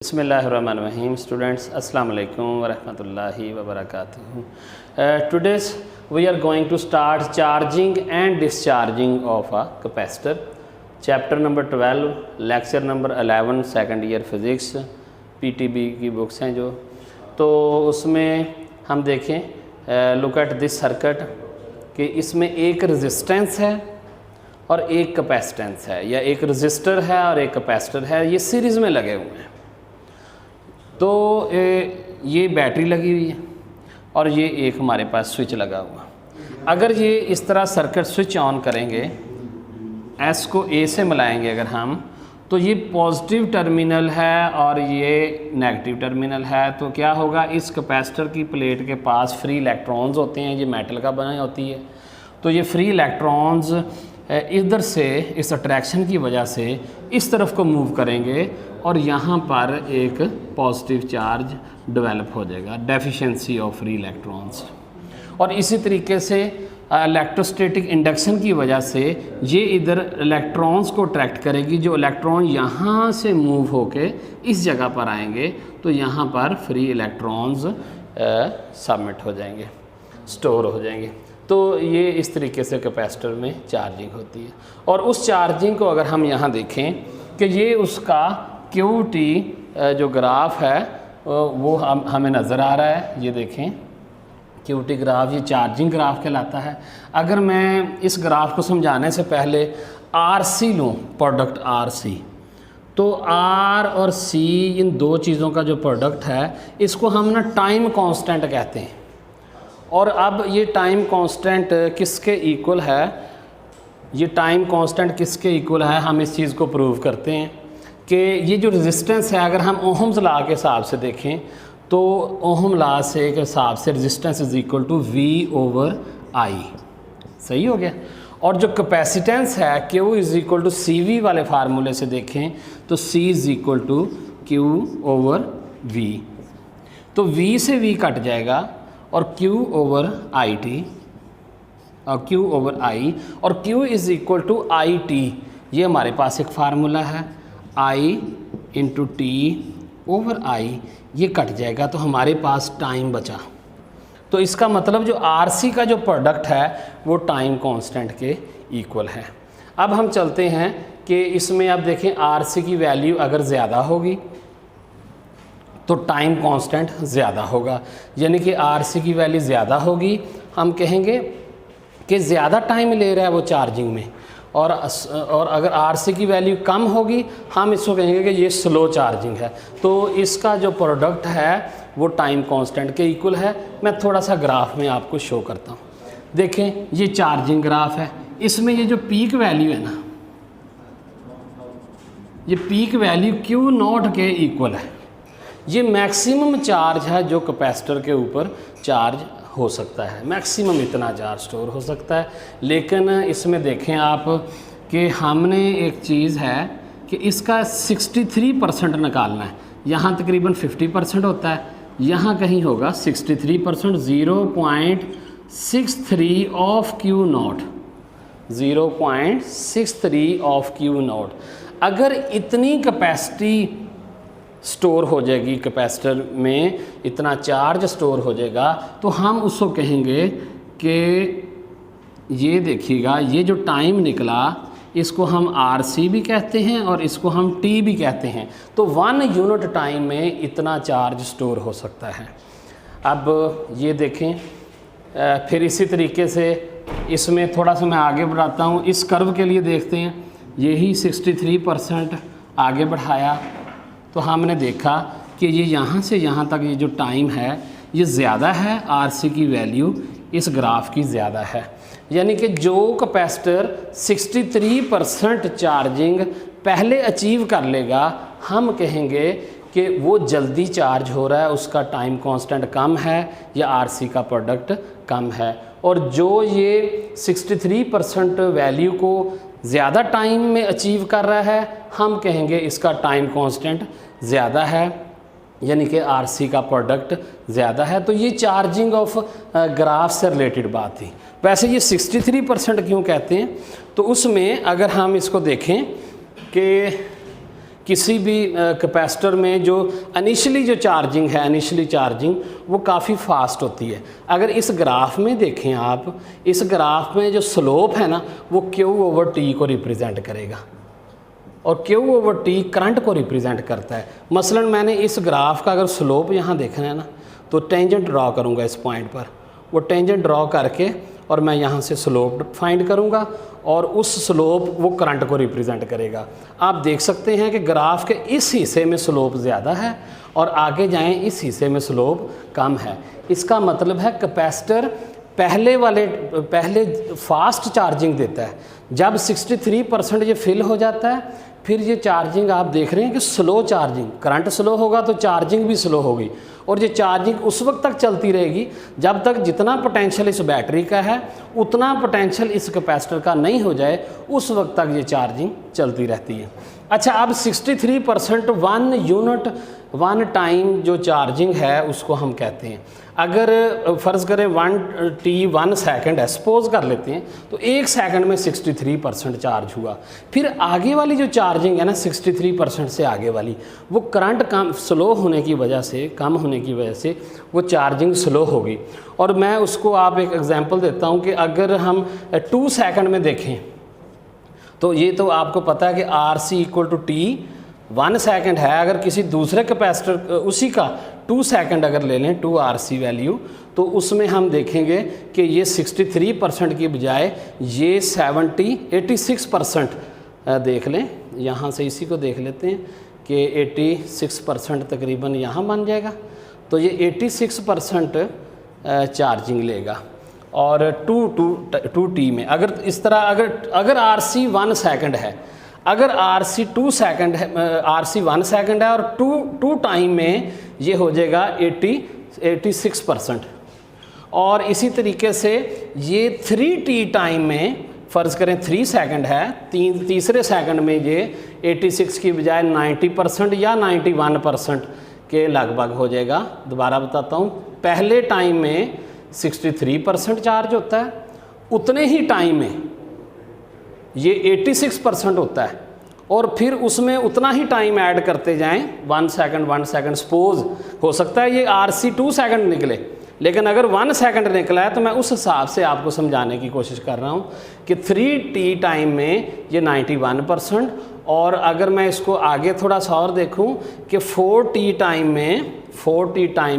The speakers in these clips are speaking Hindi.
Bismillahirrahmanirrahim. Students, Assalamu alaikum wa rahmatullahi wa barakatuh. Today we are going to start charging and discharging of a capacitor. Chapter number 12, lecture number 11, second year physics, PTB की बुक्स हैं जो, तो उसमें हम देखें लुक एट दिस सर्किट कि इसमें एक रेजिस्टेंस है और एक कैपेसिटेंस है, या एक रेजिस्टर है और एक कैपेसिटर है, ये सीरीज़ में लगे हुए हैं। तो ये बैटरी लगी हुई है और ये एक हमारे पास स्विच लगा हुआ। अगर ये इस तरह सर्किट स्विच ऑन करेंगे, एस को ए से मिलाएंगे अगर हम, तो ये पॉजिटिव टर्मिनल है और ये नेगेटिव टर्मिनल है। तो क्या होगा, इस कैपेसिटर की प्लेट के पास फ्री इलेक्ट्रॉन्स होते हैं, ये मेटल का बना होती है। तो ये फ्री इलेक्ट्रॉन्स इधर से इस अट्रैक्शन की वजह से इस तरफ को मूव करेंगे और यहाँ पर एक पॉजिटिव चार्ज डेवलप हो जाएगा, डेफिशिएंसी ऑफ फ्री इलेक्ट्रॉन्स। और इसी तरीके से इलेक्ट्रोस्टैटिक इंडक्शन की वजह से ये इधर इलेक्ट्रॉन्स को अट्रैक्ट करेगी। जो इलेक्ट्रॉन यहाँ से मूव होके इस जगह पर आएंगे तो यहाँ पर फ्री इलेक्ट्रॉन्स सबमिट हो जाएंगे, स्टोर हो जाएंगे। तो ये इस तरीके से कैपेसिटर में चार्जिंग होती है। और उस चार्जिंग को अगर हम यहाँ देखें कि ये उसका QT जो ग्राफ है वो हमें नज़र आ रहा है, ये देखें QT ग्राफ, ये चार्जिंग ग्राफ कहलाता है। अगर मैं इस ग्राफ को समझाने से पहले RC लूँ, प्रोडक्ट RC, तो R और C इन दो चीज़ों का जो प्रोडक्ट है इसको हम ना टाइम कांस्टेंट कहते हैं। और अब ये टाइम कांस्टेंट किसके इक्वल है, ये टाइम कांस्टेंट किसके इक्वल है, हम इस चीज़ को प्रूव करते हैं कि ये जो रेजिस्टेंस है, अगर हम ओहम्स लॉ के हिसाब से देखें तो ओहम लॉ से के हिसाब से resistance is equal to V/I, सही हो गया। और जो कैपेसिटेंस है Q is equal to CV वाले फार्मूले से देखें तो C is equal to Q/V। तो V से V कट जाएगा और Q/IT और Q/I, और Q is equal to IT, ये हमारे पास एक फार्मूला है, I इंटू T/I, ये कट जाएगा तो हमारे पास टाइम बचा। तो इसका मतलब जो RC का जो प्रोडक्ट है वो टाइम कांस्टेंट के इक्वल है। अब हम चलते हैं कि इसमें अब देखें RC की वैल्यू अगर ज़्यादा होगी तो टाइम कांस्टेंट ज़्यादा होगा, यानी कि RC की वैल्यू ज़्यादा होगी, हम कहेंगे कि ज़्यादा टाइम ले रहा है वो चार्जिंग में। और अगर RC की वैल्यू कम होगी हम इसको कहेंगे कि ये स्लो चार्जिंग है। तो इसका जो प्रोडक्ट है वो टाइम कांस्टेंट के इक्वल है। मैं थोड़ा सा ग्राफ में आपको शो करता हूँ। देखें ये चार्जिंग ग्राफ है, इसमें ये जो पीक वैल्यू है ना, ये पीक वैल्यू Q0 के इक्वल है। ये मैक्सिमम चार्ज है जो कैपेसिटर के ऊपर चार्ज हो सकता है, मैक्सिमम इतना चार्ज स्टोर हो सकता है। लेकिन इसमें देखें आप कि हमने एक चीज़ है कि इसका 63% निकालना है। यहाँ तकरीबन 50% होता है, यहाँ कहीं होगा 63%, 0.63 ऑफ Q0, 0.63 ऑफ Q0। अगर इतनी कैपेसिटी स्टोर हो जाएगी, कैपेसिटर में इतना चार्ज स्टोर हो जाएगा, तो हम उसको कहेंगे कि ये देखिएगा, ये जो टाइम निकला इसको हम RC भी कहते हैं और इसको हम T भी कहते हैं। तो 1 यूनिट टाइम में इतना चार्ज स्टोर हो सकता है। अब ये देखें, फिर इसी तरीके से इसमें थोड़ा सा मैं आगे बढ़ाता हूँ। इस कर्व के लिए देखते हैं, यही 63% आगे बढ़ाया तो हमने देखा कि ये यहाँ से यहाँ तक ये जो टाइम है ये ज़्यादा है, RC की वैल्यू इस ग्राफ की ज़्यादा है। यानी कि जो कैपेसिटर 63% चार्जिंग पहले अचीव कर लेगा, हम कहेंगे कि वो जल्दी चार्ज हो रहा है, उसका टाइम कांस्टेंट कम है या RC का प्रोडक्ट कम है। और जो ये 63% वैल्यू को ज़्यादा टाइम में अचीव कर रहा है, हम कहेंगे इसका टाइम कांस्टेंट ज़्यादा है, यानी कि RC का प्रोडक्ट ज़्यादा है। तो ये चार्जिंग ऑफ ग्राफ से रिलेटेड बात थी। वैसे ये 63% क्यों कहते हैं, तो उसमें अगर हम इसको देखें कि किसी भी कैपेसिटर में जो इनिशियली जो चार्जिंग है, इनिशियली चार्जिंग वो काफ़ी फास्ट होती है। अगर इस ग्राफ में देखें आप, इस ग्राफ में जो स्लोप है ना वो Q/T को रिप्रेजेंट करेगा और Q/T करंट को रिप्रेजेंट करता है। मसलन मैंने इस ग्राफ का अगर स्लोप यहाँ देखना है ना तो टेंजेंट ड्रॉ करूँगा इस पॉइंट पर, वो टेंजेंट ड्रॉ करके और मैं यहाँ से स्लोप फाइंड करूँगा और उस स्लोप वो करंट को रिप्रेजेंट करेगा। आप देख सकते हैं कि ग्राफ के इस हिस्से में स्लोप ज़्यादा है और आगे जाएं इस हिस्से में स्लोप कम है। इसका मतलब है कैपेसिटर पहले फास्ट चार्जिंग देता है। जब 63% ये फिल हो जाता है फिर ये चार्जिंग आप देख रहे हैं कि स्लो चार्जिंग, करंट स्लो होगा तो चार्जिंग भी स्लो होगी और ये चार्जिंग उस वक्त तक चलती रहेगी जब तक जितना पोटेंशियल इस बैटरी का है उतना पोटेंशियल इस कैपेसिटर का नहीं हो जाए, उस वक्त तक ये चार्जिंग चलती रहती है। अच्छा, अब 63% 1 यूनिट 1 टाइम जो चार्जिंग है उसको हम कहते हैं। अगर फ़र्ज़ करें 1 सेकंड है, सपोज कर लेते हैं, तो 1 सेकंड में 63% चार्ज हुआ। फिर आगे वाली जो चार्जिंग है ना 63% से आगे वाली, वो करंट कम स्लो होने की वजह से, कम होने की वजह से वो चार्जिंग स्लो होगी। और मैं उसको आप एक एग्जांपल देता हूँ कि अगर हम 2 सेकंड में देखें तो ये तो आपको पता है कि RC = T 1 सेकंड है। अगर किसी दूसरे कैपेसिटर उसी का 2 सेकंड अगर ले लें 2 RC वैल्यू, तो उसमें हम देखेंगे कि ये 63% की बजाय ये 86% देख लें। यहाँ से इसी को देख लेते हैं कि 86% तकरीबन यहाँ बन जाएगा, तो ये 86% चार्जिंग लेगा। और 2T में अगर इस तरह अगर RC 1 सेकंड है, अगर RC 2 सेकंड है, RC 1 सेकंड है और 2 टाइम में ये हो जाएगा 86%। और इसी तरीके से ये 3T टाइम में फ़र्ज़ करें 3 सेकंड है, तीसरे सेकंड में ये 86 की बजाय 90% या 91% के लगभग हो जाएगा। दोबारा बताता हूँ, पहले टाइम में 63% चार्ज होता है, उतने ही टाइम में ये 86% होता है और फिर उसमें उतना ही टाइम ऐड करते जाएं, 1 सेकंड सपोज हो सकता है ये RC 2 सेकंड निकले, लेकिन अगर 1 सेकंड निकला है तो मैं उस हिसाब से आपको समझाने की कोशिश कर रहा हूँ कि 3T टाइम में ये 91%। और अगर मैं इसको आगे थोड़ा सा और देखूँ कि 4T टाइम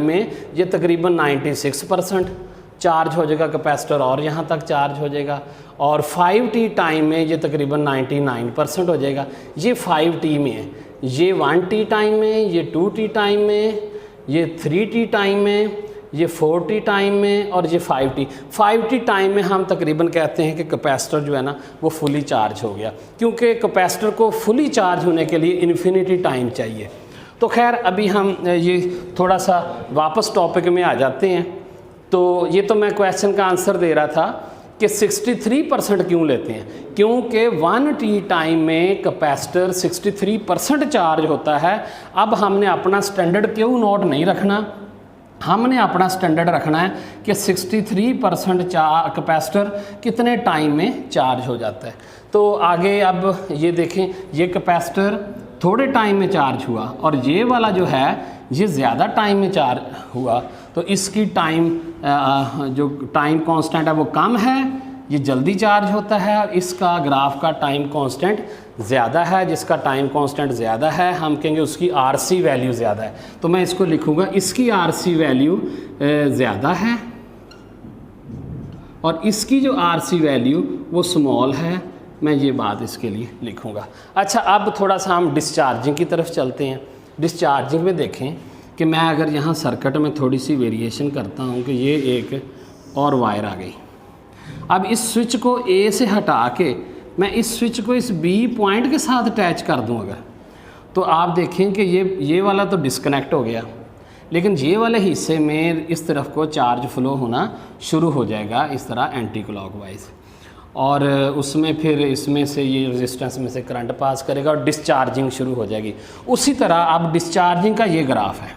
में ये तकरीबन 96% चार्ज हो जाएगा कैपेसिटर और यहाँ तक चार्ज हो जाएगा। और 5T टाइम में ये तकरीबन 99% हो जाएगा। ये 5T में है, ये 1T टाइम में, ये 2T टाइम में, ये 3T टाइम में, ये 4T टाइम में और ये 5T टाइम में हम तकरीबन कहते हैं कि कैपेसिटर जो है ना वो फुली चार्ज हो गया, क्योंकि कैपेसिटर को फुली चार्ज होने के लिए इन्फिनिटी टाइम चाहिए। तो खैर अभी हम ये थोड़ा सा वापस टॉपिक में आ जाते हैं। तो ये तो मैं क्वेश्चन का आंसर दे रहा था कि 63% क्यों लेते हैं, क्योंकि 1T टाइम में कैपेसिटर 63% चार्ज होता है। अब हमने अपना स्टैंडर्ड Q0 नहीं रखना, हमने अपना स्टैंडर्ड रखना है कि 63% कैपेसिटर कितने टाइम में चार्ज हो जाता है। तो आगे अब ये देखें, ये कैपेसिटर थोड़े टाइम में चार्ज हुआ और ये वाला जो है ये ज़्यादा टाइम में चार्ज हुआ, तो इसकी जो टाइम कांस्टेंट है वो कम है, ये जल्दी चार्ज होता है। और इसका ग्राफ का टाइम कांस्टेंट ज़्यादा है, जिसका टाइम कांस्टेंट ज़्यादा है हम कहेंगे उसकी RC वैल्यू ज़्यादा है। तो मैं इसको लिखूँगा, इसकी RC वैल्यू ज़्यादा है और इसकी जो RC वैल्यू वो स्मॉल है। मैं ये बात इसके लिए लिखूँगा। अच्छा, अब थोड़ा सा हम डिस्चार्जिंग की तरफ चलते हैं। डिस्चार्जिंग में देखें कि मैं अगर यहाँ सर्किट में थोड़ी सी वेरिएशन करता हूँ कि ये एक और वायर आ गई। अब इस स्विच को A से हटा के मैं इस स्विच को इस B पॉइंट के साथ अटैच कर दूँ अगर, तो आप देखें कि ये वाला तो डिस्कनेक्ट हो गया, लेकिन ये वाले हिस्से में इस तरफ को चार्ज फ्लो होना शुरू हो जाएगा इस तरह एंटी क्लॉकवाइज, और उसमें फिर इसमें से ये रेजिस्टेंस में से करंट पास करेगा और डिस्चार्जिंग शुरू हो जाएगी। उसी तरह अब डिस्चार्जिंग का ये ग्राफ है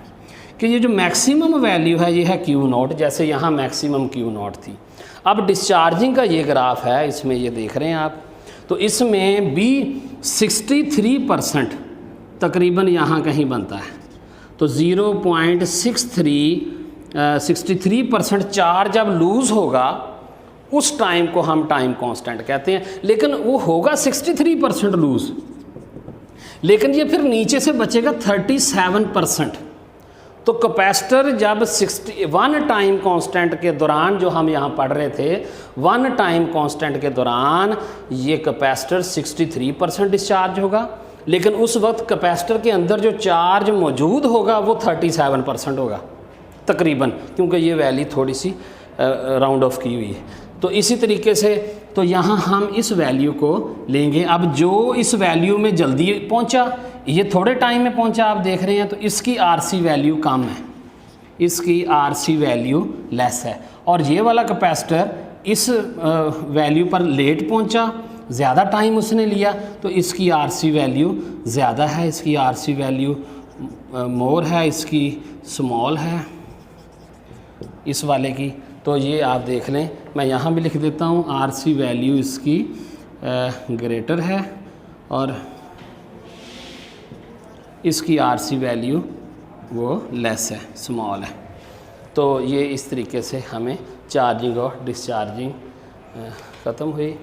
कि ये जो मैक्सिमम वैल्यू है ये है Q0, जैसे यहाँ मैक्सिमम Q0 थी। अब डिस्चार्जिंग का ये ग्राफ है, इसमें ये देख रहे हैं आप, तो इसमें भी 63% तकरीबन यहाँ कहीं बनता है। तो 0.63% चार्ज जब लूज़ होगा उस टाइम को हम टाइम कांस्टेंट कहते हैं। लेकिन वो होगा 63% लूज़, लेकिन ये फिर नीचे से बचेगा 37%। तो कैपेसिटर जब 1 टाइम कांस्टेंट के दौरान, जो हम यहाँ पढ़ रहे थे, 1 टाइम कांस्टेंट के दौरान ये कैपेसिटर 63% डिस्चार्ज होगा, लेकिन उस वक्त कैपेसिटर के अंदर जो चार्ज मौजूद होगा वो 37% होगा तकरीबन, क्योंकि ये वैल्यू थोड़ी सी राउंड ऑफ की हुई है। तो इसी तरीके से तो यहाँ हम इस वैल्यू को लेंगे। अब जो इस वैल्यू में जल्दी पहुँचा, ये थोड़े टाइम में पहुँचा आप देख रहे हैं, तो इसकी आरसी वैल्यू कम है, इसकी आरसी वैल्यू लेस है। और ये वाला कैपेसिटर इस वैल्यू पर लेट पहुँचा, ज़्यादा टाइम उसने लिया, तो इसकी आरसी वैल्यू ज़्यादा है, इसकी आरसी वैल्यू मोर है, इसकी स्मॉल है इस वाले की। तो ये आप देख लें, मैं यहाँ भी लिख देता हूँ, आरसी वैल्यू इसकी ग्रेटर है और इसकी आरसी वैल्यू वो लेस है, स्मॉल है। तो ये इस तरीके से हमें चार्जिंग और डिस्चार्जिंग ख़त्म हुई।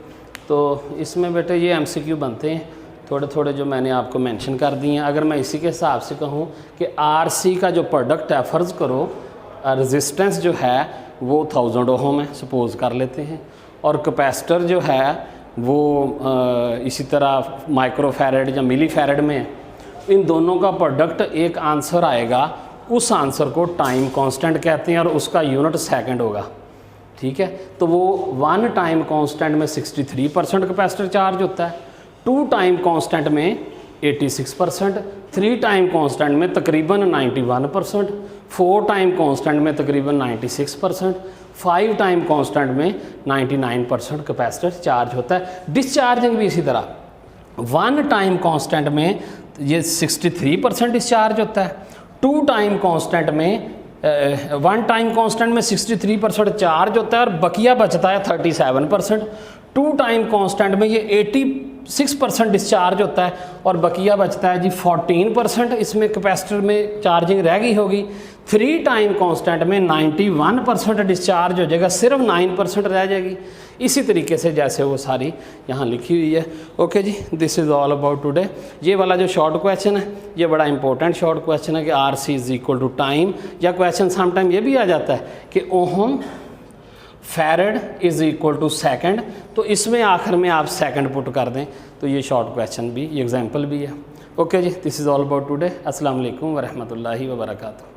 तो इसमें बेटे ये एमसीक्यू बनते हैं थोड़े थोड़े जो मैंने आपको मेंशन कर दिए हैं। अगर मैं इसी के हिसाब से कहूँ कि आरसी का जो प्रोडक्ट है, फ़र्ज़ करो रेजिस्टेंस जो है वो 1000 ओम है, सपोज़ कर लेते हैं, और कैपेसिटर जो है वो इसी तरह माइक्रोफैरड या मिलीफैरड में है। इन दोनों का प्रोडक्ट एक आंसर आएगा, उस आंसर को टाइम कांस्टेंट कहते हैं और उसका यूनिट सेकंड होगा। ठीक है, तो वो 1 टाइम कांस्टेंट में 63% कैपेसिटर चार्ज होता है, 2 टाइम कांस्टेंट में 86%, 3 टाइम कांस्टेंट में तकरीबन 91%, 4 टाइम कांस्टेंट में तकरीबन 96%, 5 टाइम कांस्टेंट में 99% कैपेसिटर चार्ज होता है। डिस्चार्जिंग भी इसी तरह, 1 टाइम कांस्टेंट में ये 63% डिस्चार्ज होता है, 2 टाइम कांस्टेंट में 1 टाइम कांस्टेंट में 63% चार्ज होता है और बकिया बचता है 37%। 2 टाइम कांस्टेंट में ये 86% डिस्चार्ज होता है और बकिया बचता है जी 14%, इसमें कैपेसिटर में चार्जिंग रह गई होगी। 3 टाइम कांस्टेंट में 91% डिस्चार्ज हो जाएगा, सिर्फ 9% रह जाएगी। इसी तरीके से जैसे वो सारी यहाँ लिखी हुई है। ओके जी, this is all about today. ये वाला जो शॉर्ट क्वेश्चन है ये बड़ा इंपॉर्टेंट शॉर्ट क्वेश्चन है कि RC is equal to time, या क्वेश्चन समटाइम ये भी आ जाता है कि ohm farad is equal to second, तो इसमें आखिर में आप सेकंड पुट कर दें, तो ये शॉर्ट क्वेश्चन भी, ये एग्जांपल भी है। ओके जी, this is all about today. अस्सलाम वालेकुम व रहमतुल्लाहि व बरकातुहू।